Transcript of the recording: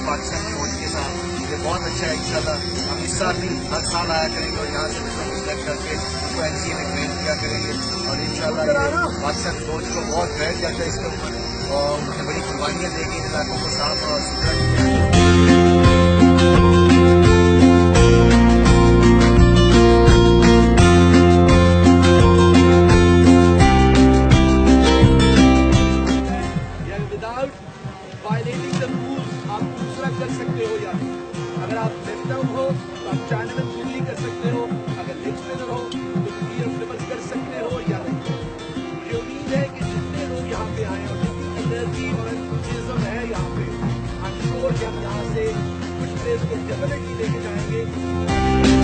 पाकिस्तान की फौज के साथ। ये बहुत अच्छा है। इंशाल्लाह हम इस साल भी हर साल आया करेंगे और यहाँ से सिलेक्ट करके उसको एनसीए में ट्रेन किया करेंगे और इंशाल्लाह ये पाकिस्तान फौज को बहुत प्रेरित करता है इसके ऊपर और उन्होंने बड़ी कुर्बानियाँ दी कि इलाकों को साफ और सुथरा किया। वायलेटिंग द रूल्स आप दूसरा कर सकते हो। या अगर आप लेफ्ट आउट हो तो आप चाइना में दिल्ली कर सकते हो, अगर लेग स्पिनर हो तो क्लियर फ्लिपर कर सकते हो या नहीं। मुझे उम्मीद है कि जितने लोग यहाँ पे आए और जितनी एनर्जी और एंथुसियाज्म है यहाँ पे, हम श्योर कि हम यहाँ से कुछ प्लेयर्स को डेफिनेटली लेके जाएंगे।